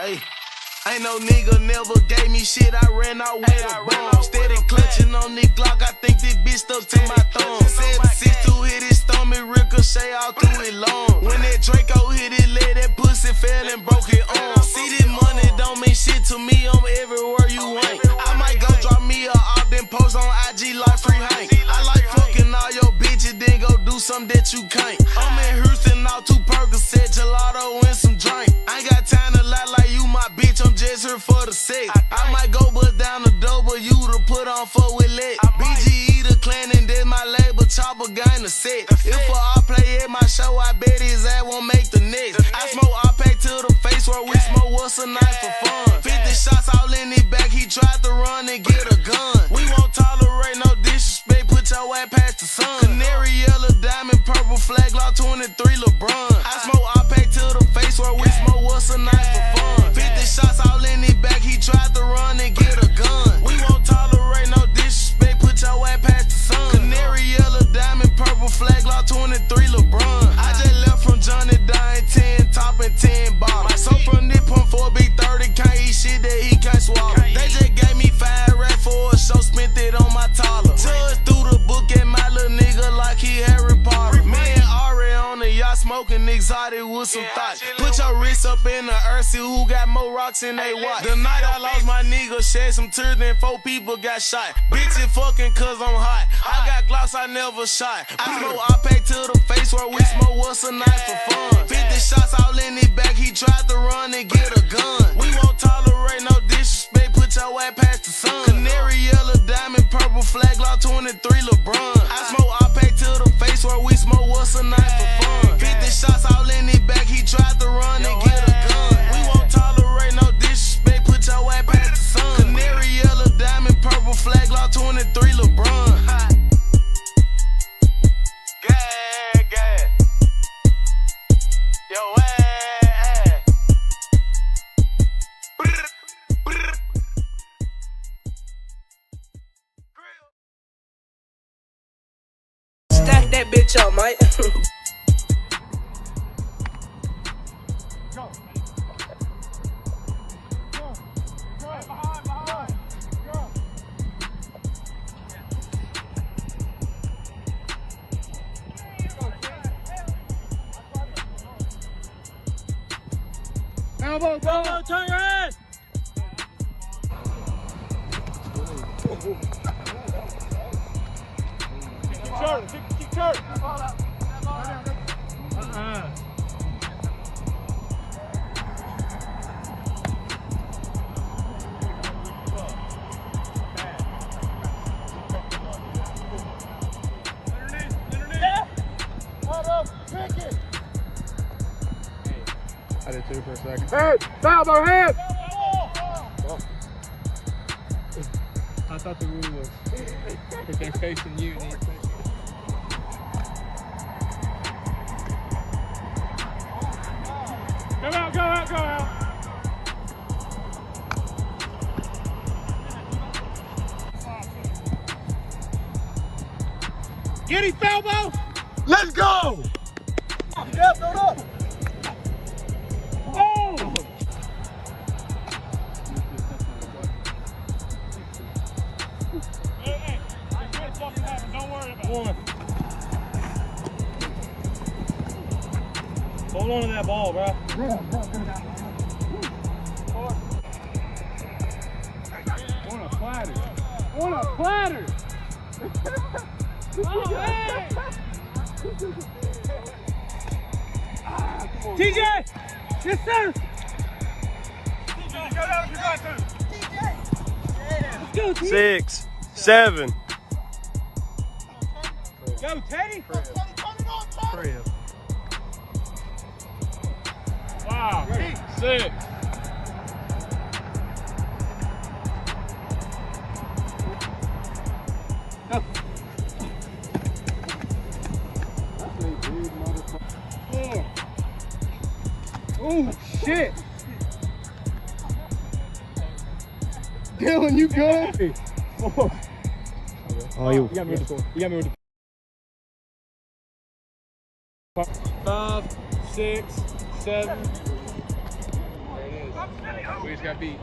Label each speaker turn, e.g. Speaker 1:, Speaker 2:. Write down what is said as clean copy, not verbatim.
Speaker 1: Hey, ain't no nigga never gave me shit, I ran out with a bomb. Steady clutching on this Glock, I think this bitch stuck to my thumb. 7.62 hit his stomach, ricochet all through it long. When that Draco hit it, let that pussy fell and broke it arm. See this money don't mean shit to me, I'm everywhere you ain't. I might go drop me a op, then post on IG like free Hank. I like fucking all your bitches, then go do something that you can't. I'm in Houston, all 2 Percocet, gelato, and some drink. I ain't got time to lie like you my bitch, I'm just here for the sex. I might go bust down the door, but you to put on fuck with lit. BGE the clan and then my label, chopper gang the set. If I play at my show, I bet his ass won't make the next. I smoke pack to the face where we smoke what's a night for fun. 50 shots all in his back, he tried to run and get a gun. We won't tolerate no disrespect, put your ass past the sun. Canary yellow, diamond, purple flag, law 23 LeBron. I smoke pack to the face where we smoke what's a night for fun. 50 shots all in his back, he tried to run and get a gun. We won't tolerate no disrespect, put your ass past the sun. Canary yellow, diamond, purple flag, law 23 LeBron. I just left from Johnny dying 10, top and 10 bottles. So from Nippon for a big 30, can't eat shit that he can't swallow. They just gave me 5 racks for a show, spent it on my toddler. Judge through the book at my little nigga like he Harry Potter. Me and Ari on the yacht smoking exotic with some thoughts. Put your wrist up in the earth, see who got more rocks in they watch. The night I lost my nigga, shed some tears, then 4 people got shot. Bitches fucking cause I'm hot. I got Glocks I never shot. I smoke pack to the face where we smoke what's a night for fun. 50 shots all in his back, he tried to run and get a gun. We won't tolerate no disrespect, put your ass past the sun. Canary yellow, diamond, purple flag, law 23 LeBron. I smoke pack to the face where we smoke what's a night for fun. 50 shots all in his back, he tried to run and get a gun. We won't tolerate no disrespect, put your ass past the sun. Canary yellow, diamond, purple flag, law 23 LeBron. Gag. Yo ass.
Speaker 2: Stack that bitch up, mate.
Speaker 3: Elbow, go, turn your head. Keep short.
Speaker 4: I did too for a second.
Speaker 3: Head, elbow, head.
Speaker 4: I thought the rule was if they're facing you, then you're facing.
Speaker 3: Go out. Get him, Felbo!
Speaker 1: Let's go!
Speaker 3: Get up, up! Oh! Hey, good fucking happen. Don't worry about it. Hold on to that ball, bro. On a platter! Oh, hey! TJ! Yes, sir! TJ, go down if you got to! TJ! Yeah! Let's go, TJ!
Speaker 5: 6, 7.
Speaker 3: Go, Teddy!
Speaker 4: Crib.
Speaker 3: Wow! 6. Oh shit! Dylan, you good?
Speaker 5: Oh, you
Speaker 4: got me with the 4. You got me with the 5, 6, 7. There it is. We just got beat.